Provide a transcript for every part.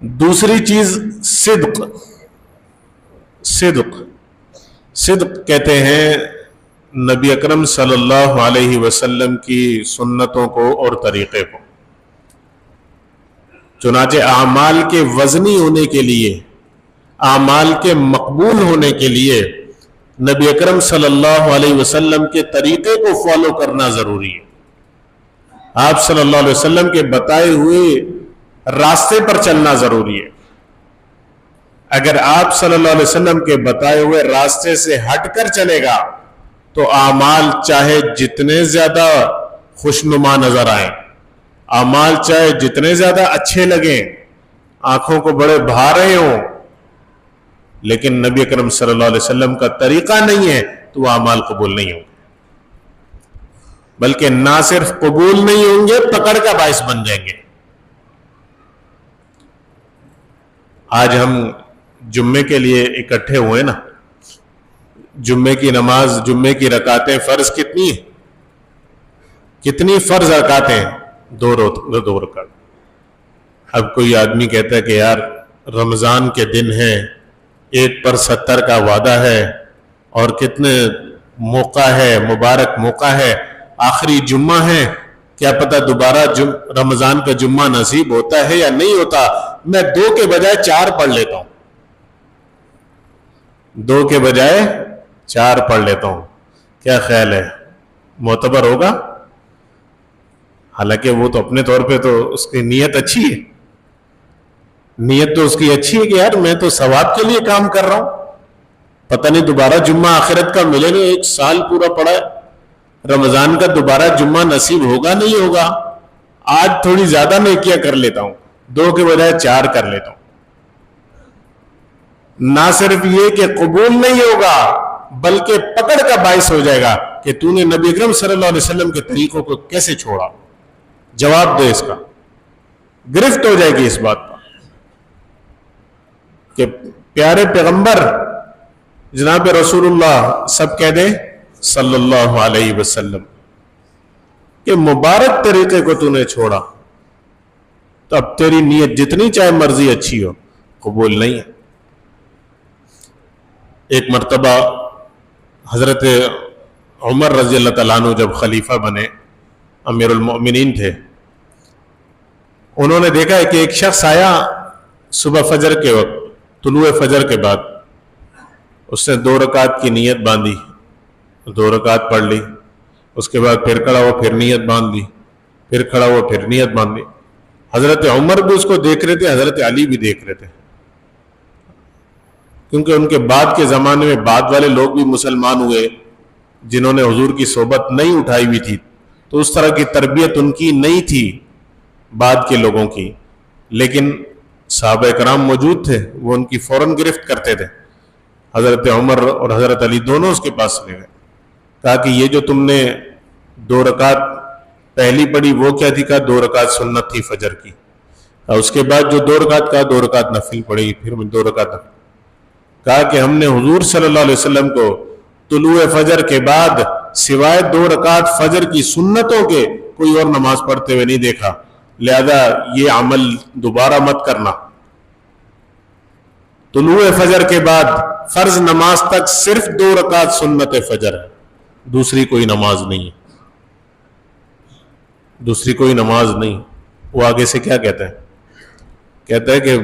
دوسری چیز صدق. صدق صدق کہتے ہیں نبی اکرم صلی اللہ علیہ وسلم کی سنتوں کو اور طریقے کو. چنانچہ اعمال کے وزنی ہونے کے لیے، اعمال کے مقبول ہونے کے لیے نبی اکرم صلی اللہ علیہ وسلم کے طریقے کو فالو کرنا ضروری ہے. آپ صلی اللہ علیہ وسلم کے بتائے ہوئے راستے پر چلنا ضروری ہے. اگر آپ صلی اللہ علیہ وسلم کے بتائے ہوئے راستے سے ہٹ کر چلے گا تو اعمال چاہے جتنے زیادہ خوشنما نظر آئیں، اعمال چاہے جتنے زیادہ اچھے لگیں، آنکھوں کو بڑے بھا رہے ہوں، لیکن نبی اکرم صلی اللہ علیہ وسلم کا طریقہ نہیں ہے تو وہ اعمال قبول نہیں ہوں گے. بلکہ نہ صرف قبول نہیں ہوں گے، پکڑ کا باعث بن جائیں گے. آج ہم جمعے کے لیے اکٹھے ہوئے نا، جمعے کی نماز، جمعے کی رکعتیں فرض کتنی ہیں؟ کتنی فرض رکعتیں ہیں؟ 2 رکعت. اب کوئی آدمی کہتا ہے کہ یار رمضان کے دن ہے، 1/70 کا وعدہ ہے، اور کتنے موقع ہے، مبارک موقع ہے، آخری جمعہ ہے، کیا پتہ دوبارہ رمضان کا جمعہ نصیب ہوتا ہے یا نہیں ہوتا، میں 2 کے بجائے 4 پڑھ لیتا ہوں، 2 کے بجائے 4 پڑھ لیتا ہوں. کیا خیال ہے، معتبر ہوگا؟ حالانکہ وہ تو اپنے طور پہ تو اس کی نیت اچھی ہے، نیت تو اس کی اچھی ہے کہ یار میں تو ثواب کے لیے کام کر رہا ہوں، پتہ نہیں دوبارہ جمعہ آخرت کا ملے گا، 1 سال پورا پڑا ہے، رمضان کا دوبارہ جمعہ نصیب ہوگا نہیں ہوگا، آج تھوڑی زیادہ نیکیاں کر لیتا ہوں، 2 کے بجائے 4 کر لیتا ہوں. نہ صرف یہ کہ قبول نہیں ہوگا بلکہ پکڑ کا باعث ہو جائے گا کہ تو نے نبی اکرم صلی اللہ علیہ وسلم کے طریقوں کو کیسے چھوڑا. جواب دے اس کا، گرفت ہو جائے گی اس بات پر کہ پیارے پیغمبر جناب رسول اللہ سب کہہ دیں صلی اللہ علیہ وسلم کہ مبارک طریقے کو تو نے چھوڑا، تو اب تیری نیت جتنی چاہے مرضی اچھی ہو قبول نہیں ہے. ایک مرتبہ حضرت عمر رضی اللہ تعالیٰ عنہ جب خلیفہ بنے، امیر المؤمنین تھے، انہوں نے دیکھا ہے کہ ایک شخص آیا صبح فجر کے وقت، طلوع فجر کے بعد، اس نے 2 رکعت کی نیت باندھی، 2 رکعت پڑھ لی، اس کے بعد پھر کھڑا ہوا، پھر نیت باندھ لی، پھر کھڑا ہوا، پھر نیت باندھ لی. حضرت عمر بھی اس کو دیکھ رہے تھے، حضرت علی بھی دیکھ رہے تھے، کیونکہ ان کے بعد کے زمانے میں بعد والے لوگ بھی مسلمان ہوئے جنہوں نے حضور کی صحبت نہیں اٹھائی ہوئی تھی، تو اس طرح کی تربیت ان کی نہیں تھی بعد کے لوگوں کی، لیکن صحابہ کرام موجود تھے، وہ ان کی فوراً گرفت کرتے تھے. حضرت عمر اور حضرت علی دونوں اس کے پاس لے گئے، کہا کہ یہ جو تم نے 2 رکعت پہلی پڑھی وہ کیا تھی؟ کہا 2 رکعت سنت تھی فجر کی. اور اس کے بعد جو 2 رکعت، کہا 2 رکعت نفل پڑھی، پھر 2 رکعت نفل. کہا کہ ہم نے حضور صلی اللہ علیہ وسلم کو طلوع فجر کے بعد سوائے 2 رکعت فجر کی سنتوں کے کوئی اور نماز پڑھتے ہوئے نہیں دیکھا، لہذا یہ عمل دوبارہ مت کرنا. طلوع فجر کے بعد فرض نماز تک صرف 2 رکعت سنت فجر ہے، دوسری کوئی نماز نہیں ہے، دوسری کوئی نماز نہیں. وہ آگے سے کیا کہتا ہے؟ کہتا ہے کہ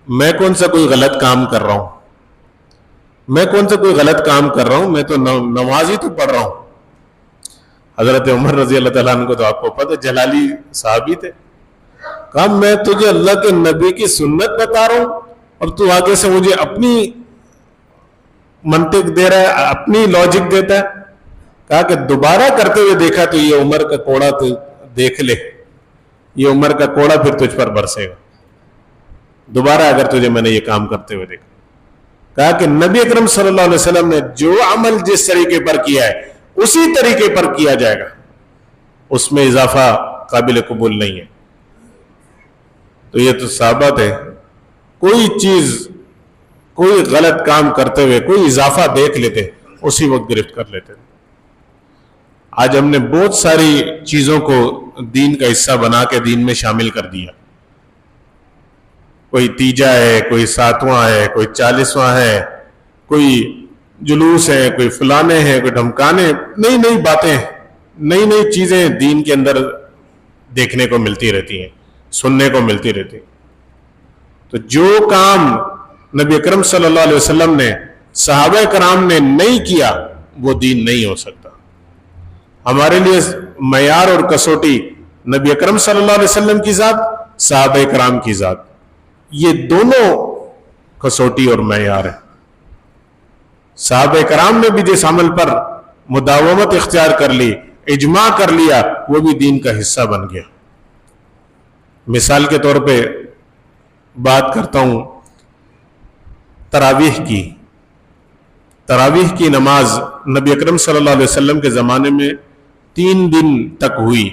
میں کون سا کوئی غلط کام کر رہا ہوں، میں کون سا کوئی غلط کام کر رہا ہوں، میں تو نماز ہی تو پڑھ رہا ہوں. حضرت عمر رضی اللہ تعالیٰ عنہ کو تو آپ کو پتہ جلالی صحابی تھے. کہا میں تجھے اللہ کے نبی کی سنت بتا رہا ہوں اور تو آگے سے مجھے اپنی منطق دے رہا ہے، اپنی لاجک دیتا ہے. کہا کہ دوبارہ کرتے ہوئے دیکھا تو یہ عمر کا کوڑا تو دیکھ لے، یہ عمر کا کوڑا پھر تجھ پر برسے گا دوبارہ اگر تجھے میں نے یہ کام کرتے ہوئے دیکھا. کہا کہ نبی اکرم صلی اللہ علیہ وسلم نے جو عمل جس طریقے پر کیا ہے اسی طریقے پر کیا جائے گا، اس میں اضافہ قابل قبول نہیں ہے. تو یہ تو ثابت ہے، کوئی چیز، کوئی غلط کام کرتے ہوئے کوئی اضافہ دیکھ لیتے اسی وقت گرفت کر لیتے. آج ہم نے بہت ساری چیزوں کو دین کا حصہ بنا کے دین میں شامل کر دیا. کوئی تیجا ہے، کوئی ساتواں ہے، کوئی 40واں ہے، کوئی جلوس ہے، کوئی فلانے ہیں، کوئی ڈھمکانے، نئی نئی باتیں، نئی نئی چیزیں دین کے اندر دیکھنے کو ملتی رہتی ہیں، سننے کو ملتی رہتی ہیں۔ تو جو کام نبی اکرم صلی اللہ علیہ وسلم نے، صحابہ کرام نے نہیں کیا، وہ دین نہیں ہو سکتا۔ ہمارے لیے معیار اور کسوٹی نبی اکرم صلی اللہ علیہ وسلم کی ذات، صحابہ کرام کی ذات، یہ دونوں کسوٹی اور معیار ہے۔ صحابہ کرام نے بھی جس عمل پر مداومت اختیار کر لی، اجماع کر لیا، وہ بھی دین کا حصہ بن گیا۔ مثال کے طور پہ بات کرتا ہوں تراویح کی۔ تراویح کی نماز نبی اکرم صلی اللہ علیہ وسلم کے زمانے میں 3 دن تک ہوئی۔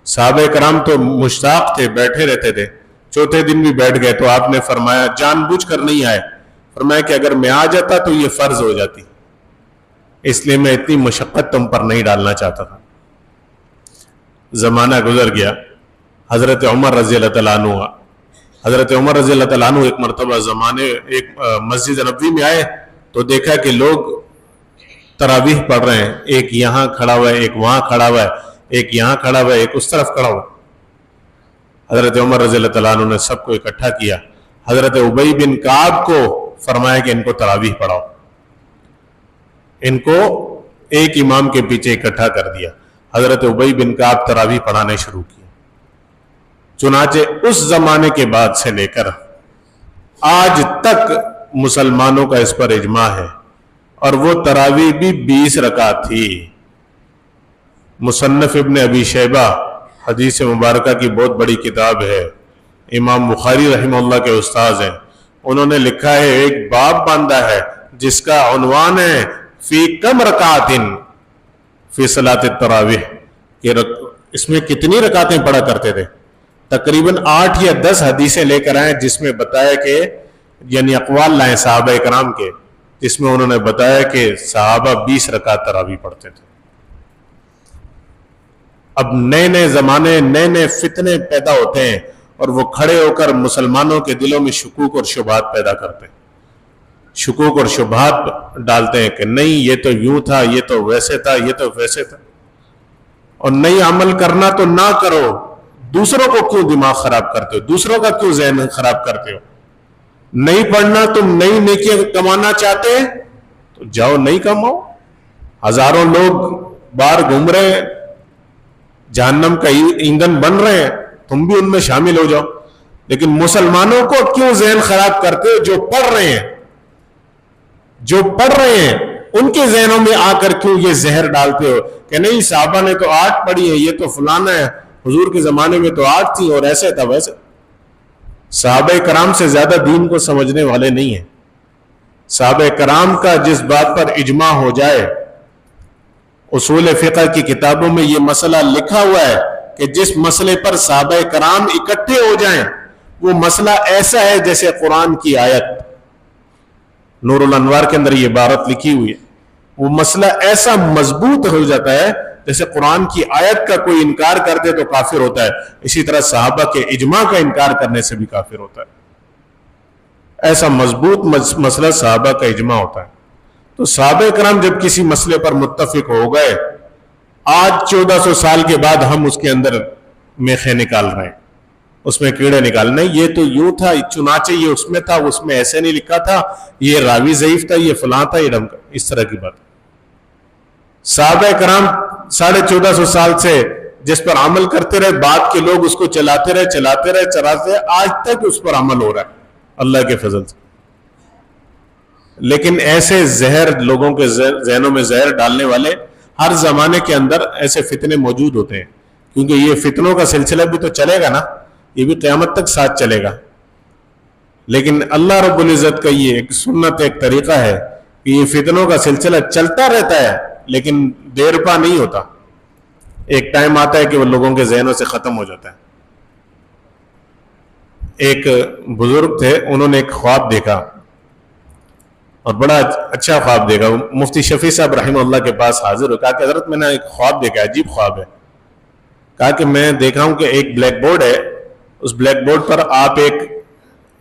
صحابہ کرام تو مشتاق تھے، بیٹھے رہتے تھے، چوتھے دن بھی بیٹھ گئے تو آپ نے فرمایا، جان بوجھ کر نہیں آئے، فرمایا کہ اگر میں آ جاتا تو یہ فرض ہو جاتی، اس لیے میں اتنی مشقت تم پر نہیں ڈالنا چاہتا تھا۔ زمانہ گزر گیا، حضرت عمر رضی اللہ تعالیٰ عنہ، حضرت عمر رضی اللہ تعالیٰ عنہ ایک مرتبہ ایک مسجد نبوی میں آئے تو دیکھا کہ لوگ تراویح پڑھ رہے ہیں، ایک یہاں کھڑا ہوا ہے، ایک وہاں کھڑا ہوا ہے، ایک یہاں کھڑا ہوا ہے، ایک اس طرف کھڑا ہوا۔ حضرت عمر رضی اللہ تعالیٰ عنہ نے سب کو اکٹھا کیا، حضرت ابی بن کعب کو فرمایا کہ ان کو تراویح پڑھاؤ، ان کو ایک امام کے پیچھے اکٹھا کر دیا۔ حضرت ابی بن کعب تراویح پڑھانے شروع کیے۔ چنانچہ اس زمانے کے بعد سے لے کر آج تک مسلمانوں کا اس پر اجماع ہے، اور وہ تراویح بھی 20 رکعت تھی۔ مصنف ابن ابی شیبہ حدیث مبارکہ کی بہت بڑی کتاب ہے، امام بخاری رحمہ اللہ کے استاذ ہیں، انہوں نے لکھا ہے، ایک باب باندھا ہے جس کا عنوان ہے فی کم رکعات فی صلاۃ التراویح، کہ اس میں کتنی رکعتیں پڑھا کرتے تھے۔ تقریباً 8 یا 10 حدیثیں لے کر آئے جس میں بتایا کہ، یعنی اقوال لائیں صحابہ کرام کے، جس میں انہوں نے بتایا کہ صحابہ 20 رکعت تراویح پڑھتے تھے۔ اب نئے نئے زمانے، نئے نئے فتنے پیدا ہوتے ہیں، اور وہ کھڑے ہو کر مسلمانوں کے دلوں میں شکوک اور شبہات پیدا کرتے ہیں، شکوک اور شبہات ڈالتے ہیں کہ نہیں یہ تو یوں تھا، یہ تو ویسے تھا، یہ تو ویسے تھا، اور نہیں عمل کرنا تو نہ کرو، دوسروں کو کیوں دماغ خراب کرتے ہو، دوسروں کا کیوں ذہن خراب کرتے ہو، نہیں پڑھنا، تم نئی نیکیاں کمانا چاہتے تو جاؤ نہیں کماؤ، ہزاروں لوگ باہر گھوم رہے ہیں، جہنم کا ایندھن بن رہے ہیں، تم بھی ان میں شامل ہو جاؤ، لیکن مسلمانوں کو کیوں ذہن خراب کرتے ہو؟ جو پڑھ رہے ہیں، جو پڑھ رہے ہیں ان کے ذہنوں میں آ کر کیوں یہ زہر ڈالتے ہو کہ نہیں صحابہ نے تو 8 پڑھی ہے، یہ تو فلانا ہے، حضور کے زمانے میں تو 8 تھی اور ایسے تھا ویسے۔ صحابہ کرام سے زیادہ دین کو سمجھنے والے نہیں ہیں۔ صحابہ کرام کا جس بات پر اجماع ہو جائے، اصول فقہ کی کتابوں میں یہ مسئلہ لکھا ہوا ہے کہ جس مسئلے پر صحابہ کرام اکٹھے ہو جائیں وہ مسئلہ ایسا ہے جیسے قرآن کی آیت، نور الانوار کے اندر یہ عبارت لکھی ہوئی ہے، وہ مسئلہ ایسا مضبوط ہو جاتا ہے جیسے قرآن کی آیت کا کوئی انکار کر دے تو کافر ہوتا ہے، اسی طرح صحابہ کے اجماع کا انکار کرنے سے بھی کافر ہوتا ہے۔ ایسا مضبوط مسئلہ صحابہ کا اجماع ہوتا ہے۔ تو صحابہ کرام جب کسی مسئلے پر متفق ہو گئے، آج 1400 سال کے بعد ہم اس کے اندر میخیں نکال رہے ہیں، اس میں کیڑے نکالنے، یہ تو یوں تھا، چنانچہ یہ اس میں تھا، اس میں ایسے نہیں لکھا تھا، یہ راوی ضعیف تھا، یہ فلاں تھا، یہ ڈھمکا، اس طرح کی بات۔ صحابہ کرام 1450 سال سے جس پر عمل کرتے رہے، بعد کے لوگ اس کو چلاتے رہے، آج تک اس پر عمل ہو رہا ہے اللہ کے فضل سے۔ لیکن ایسے زہر، لوگوں کے ذہنوں میں زہر ڈالنے والے ہر زمانے کے اندر ایسے فتنے موجود ہوتے ہیں، کیونکہ یہ فتنوں کا سلسلہ بھی تو چلے گا نا، یہ بھی قیامت تک ساتھ چلے گا۔ لیکن اللہ رب العزت کا یہ ایک سنت، ایک طریقہ ہے کہ یہ فتنوں کا سلسلہ چلتا رہتا ہے لیکن دیر پا نہیں ہوتا، ایک ٹائم آتا ہے کہ وہ لوگوں کے ذہنوں سے ختم ہو جاتا ہے۔ ایک بزرگ تھے، انہوں نے ایک خواب دیکھا اور بڑا اچھا خواب دیکھا۔ مفتی شفیع صاحب رحمہ اللہ کے پاس حاضر ہو، کہا کہ حضرت میں نے ایک خواب دیکھا، عجیب خواب ہے۔ کہا کہ میں دیکھا ہوں کہ ایک بلیک بورڈ ہے، اس بلیک بورڈ پر آپ ایک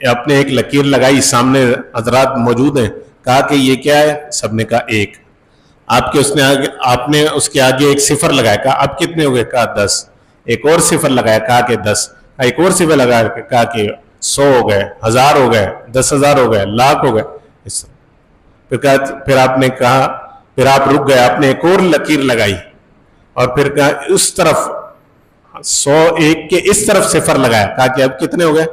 آپ نے ایک لکیر لگائی, سامنے حضرات موجود ہیں, کہا کہ یہ کیا ہے؟ سب نے کہا ایک. آپ نے اس کے آگے ایک صفر لگایا, کہا آپ کتنے ہو گئے؟ کہا 10. ایک اور صفر لگایا, کہا کہ 10. ایک اور صفر لگایا, کہا کہ 100 ہو گئے, 1000 ہو گئے, 10,000 ہو گئے, لاکھ ہو گئے. پھر آپ نے کہا, پھر آپ رک گئے, آپ نے ایک اور لکیر لگائی اور پھر کہا اس طرف 101 کے اس طرف صفر لگایا, کہا کہ اب کتنے ہو گئے؟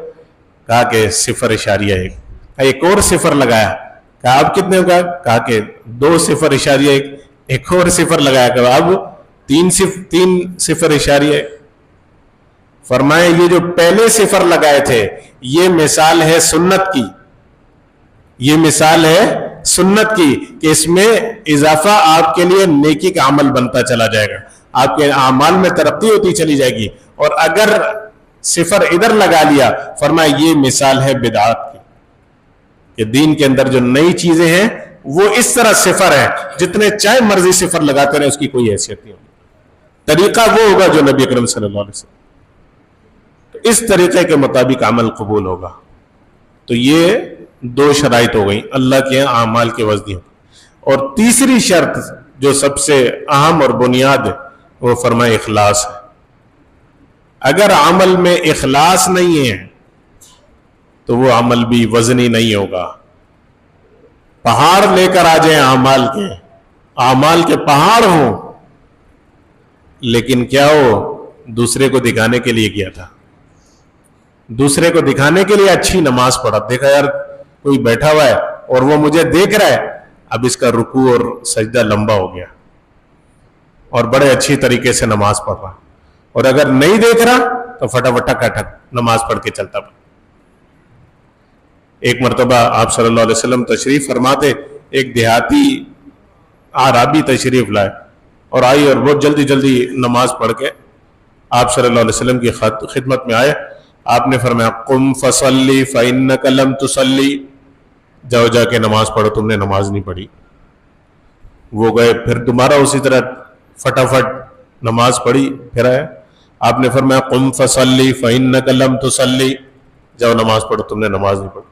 کہا کہ 0.1. ایک اور صفر لگایا, کہا اب کتنے ہو گئے؟ کہا کہ 2.1. ایک اور صفر لگایا, کہا اب 3.1. فرمائے یہ جو پہلے صفر لگائے تھے یہ مثال ہے سنت کی, یہ مثال ہے سنت کی کہ اس میں اضافہ آپ کے لیے نیکی کا عمل بنتا چلا جائے گا, آپ کے اعمال میں ترقی ہوتی چلی جائے گی. اور اگر صفر ادھر لگا لیا, فرمایا یہ مثال ہے بدعات کی کہ دین کے اندر جو نئی چیزیں ہیں وہ اس طرح صفر ہے, جتنے چاہے مرضی صفر لگاتے رہے اس کی کوئی حیثیت نہیں ہوگی. طریقہ وہ ہوگا جو نبی اکرم صلی اللہ علیہ وسلم, تو اس طریقے کے مطابق عمل قبول ہوگا. تو یہ 2 شرائط ہو گئی اللہ کے اعمال کے وزنی. اور تیسری شرط جو سب سے اہم اور بنیاد ہے وہ فرمائے اخلاص ہے. اگر عمل میں اخلاص نہیں ہے تو وہ عمل بھی وزنی نہیں ہوگا. پہاڑ لے کر آ جائیں اعمال کے پہاڑ ہوں, لیکن کیا ہو, دوسرے کو دکھانے کے لیے کیا تھا, دوسرے کو دکھانے کے لیے اچھی نماز پڑھا, دیکھا یار کوئی بیٹھا ہوا ہے اور وہ مجھے دیکھ رہا ہے, اب اس کا رکوع اور سجدہ لمبا ہو گیا اور بڑے اچھی طریقے سے نماز پڑھ رہا, اور اگر نہیں دیکھ رہا تو فٹافٹ ٹک نماز پڑھ کے چلتا. ایک مرتبہ آپ صلی اللہ علیہ وسلم تشریف فرماتے, ایک دیہاتی اعرابی تشریف لائے اور آئی اور بہت جلدی جلدی نماز پڑھ کے آپ صلی اللہ علیہ وسلم کی خدمت میں آئے. آپ نے فرمایا قم فصلی فإنک لم تصلی, جاؤ جا کے نماز پڑھو, تم نے نماز نہیں پڑھی. وہ گئے, پھر دوبارہ اسی طرح فٹافٹ نماز پڑھی, پھر آئے. آپ نے فرمایا قم فصلی فإنک لم تصلی, جاؤ نماز پڑھو, تم نے نماز نہیں پڑھی.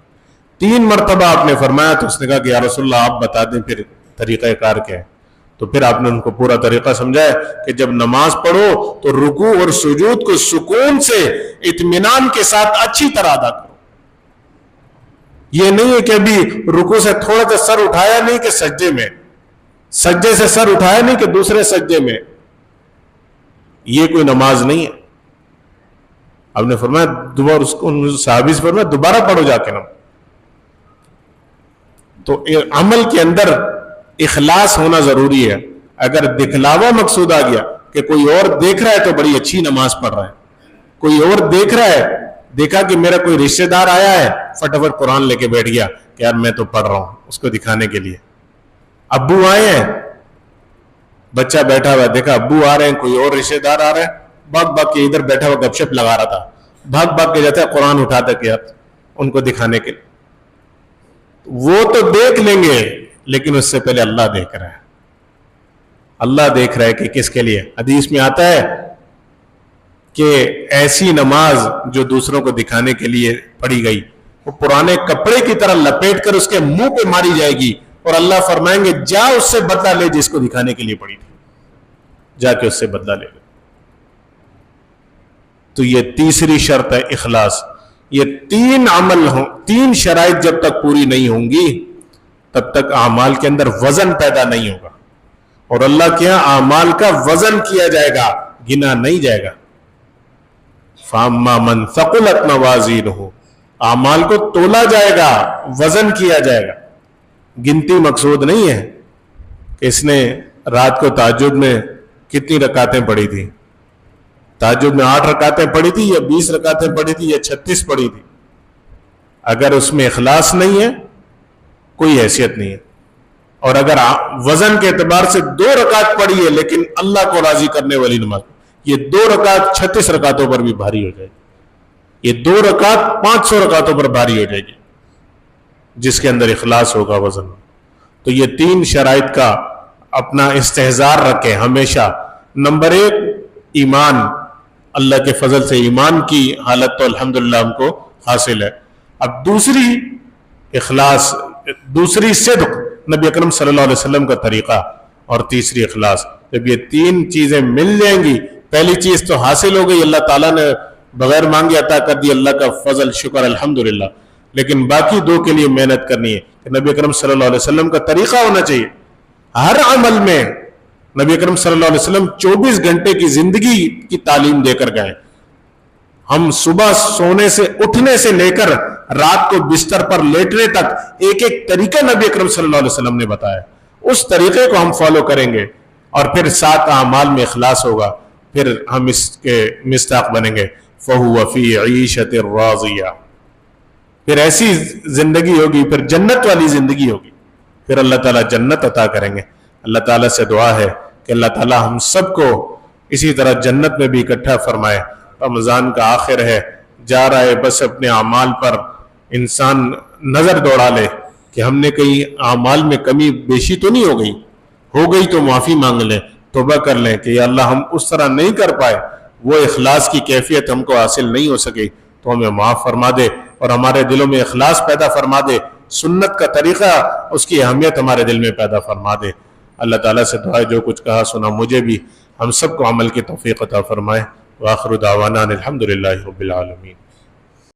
3 مرتبہ آپ نے فرمایا تو اس نے کہا کہ یا رسول اللہ آپ بتا دیں پھر طریقہ کار کیا ہے. تو پھر آپ نے ان کو پورا طریقہ سمجھایا کہ جب نماز پڑھو تو رکوع اور سجود کو سکون سے اطمینان کے ساتھ اچھی طرح ادا کرو. یہ نہیں ہے کہ ابھی رکوع سے تھوڑا سا سر اٹھایا نہیں کہ سجدے میں, سجدے سے سر اٹھایا نہیں کہ دوسرے سجدے میں, یہ کوئی نماز نہیں ہے. آپ نے فرمایا دوبارہ اس کو صحابی سے فرمایا دوبارہ پڑھو جا کے نماز. تو عمل کے اندر اخلاص ہونا ضروری ہے. اگر دکھلاوا مقصود آ گیا کہ کوئی اور دیکھ رہا ہے تو بڑی اچھی نماز پڑھ رہا ہے, کوئی اور دیکھ رہا ہے, دیکھا کہ میرا کوئی رشتہ دار آیا ہے, فٹافٹ قرآن لے کے بیٹھ گیا کہ یار میں تو پڑھ رہا ہوں, اس کو دکھانے کے لیے. ابو آئے ہیں, بچہ بیٹھا ہوا, دیکھا ابو آ رہے ہیں, کوئی اور رشتہ دار آ رہا ہے, بھاگ بھاگ کے ادھر بیٹھا ہوا گپ شپ لگا رہا تھا, بھاگ بھاگ کے جاتا ہے قرآن اٹھاتا کہ ان کو دکھانے کے لیے. وہ تو دیکھ لیں گے لیکن اس سے پہلے اللہ دیکھ رہا ہے, اللہ دیکھ رہا ہے کہ کس کے لیے. حدیث میں آتا ہے کہ ایسی نماز جو دوسروں کو دکھانے کے لیے پڑھی گئی وہ پرانے کپڑے کی طرح لپیٹ کر اس کے منہ پہ ماری جائے گی, اور اللہ فرمائیں گے جا اس سے بدلہ لے جس کو دکھانے کے لیے پڑھی تھی, جا کے اس سے بدلہ لے. تو یہ تیسری شرط ہے اخلاص. یہ 3 عمل ہوں, 3 شرائط جب تک پوری نہیں ہوں گی تب تک اعمال کے اندر وزن پیدا نہیں ہوگا, اور اللہ کے یہاں اعمال کا وزن کیا جائے گا, گنا نہیں جائے گا. فَأَمَّا مَنْ ثَقُلَتْ مَوَازِينُهُ, اعمال کو تولا جائے گا, وزن کیا جائے گا. گنتی مقصود نہیں ہے کہ اس نے رات کو تہجد میں کتنی رکعتیں پڑھی تھی, تہجد میں 8 رکعتیں پڑھی تھی یا 20 رکعتیں پڑھی تھی یا 36 پڑھی تھی. اگر اس میں اخلاص نہیں ہے کوئی حیثیت نہیں ہے. اور اگر وزن کے اعتبار سے 2 رکعت پڑھی ہے لیکن اللہ کو راضی کرنے والی نماز, یہ 2 رکعت 36 رکعتوں پر بھی بھاری ہو جائے گی, یہ 2 رکعت 500 رکعتوں پر بھاری ہو جائے گی جس کے اندر اخلاص ہوگا, وزن. تو یہ 3 شرائط کا اپنا استحضار رکھیں ہمیشہ. نمبر 1 ایمان, اللہ کے فضل سے ایمان کی حالت تو الحمدللہ ہم کو حاصل ہے. اب دوسری اخلاص، دوسری صدق نبی اکرم صلی اللہ علیہ وسلم کا طریقہ، اور تیسری اخلاص. جب یہ تین چیزیں مل جائیں گی، پہلی چیز تو حاصل ہو گئی، اللہ تعالیٰ نے بغیر مانگے عطا کر دی، اللہ کا فضل، شکر الحمدللہ. لیکن باقی دو کے لیے محنت کرنی ہے کہ نبی اکرم صلی اللہ علیہ وسلم کا طریقہ ہونا چاہیے ہر عمل میں. نبی اکرم صلی اللہ علیہ وسلم 24 گھنٹے کی زندگی کی تعلیم دے کر گئے. ہم صبح سونے سے اٹھنے سے لے کر رات کو بستر پر لیٹنے تک ایک ایک طریقہ نبی اکرم صلی اللہ علیہ وسلم نے بتایا. اس طریقے کو ہم فالو کریں گے اور پھر 7 اعمال میں اخلاص ہوگا، پھر ہم اس کے مصداق بنیں گے. فَهُوَ فِي عِيشَةٍ رَاضِيَةٍ، پھر ایسی زندگی ہوگی، پھر جنت والی زندگی ہوگی، پھر اللہ تعالیٰ جنت عطا کریں گے. اللہ تعالیٰ سے دعا ہے کہ اللہ تعالیٰ ہم سب کو اسی طرح جنت میں بھی اکٹھا فرمائے. رمضان کا آخر ہے، جا رہا ہے، بس اپنے اعمال پر انسان نظر دوڑا لے کہ ہم نے کہیں اعمال میں کمی بیشی تو نہیں ہو گئی تو معافی مانگ لیں، توبہ کر لیں کہ یا اللہ ہم اس طرح نہیں کر پائے، وہ اخلاص کی کیفیت ہم کو حاصل نہیں ہو سکی، تو ہمیں معاف فرما دے اور ہمارے دلوں میں اخلاص پیدا فرما دے. سنت کا طریقہ، اس کی اہمیت ہمارے دل میں پیدا فرما دے. اللہ تعالیٰ سے دعا ہے جو کچھ کہا سنا مجھے بھی ہم سب کو عمل کی توفیق عطا فرمائے. وآخر دعوانا الحمدللہ رب العالمین.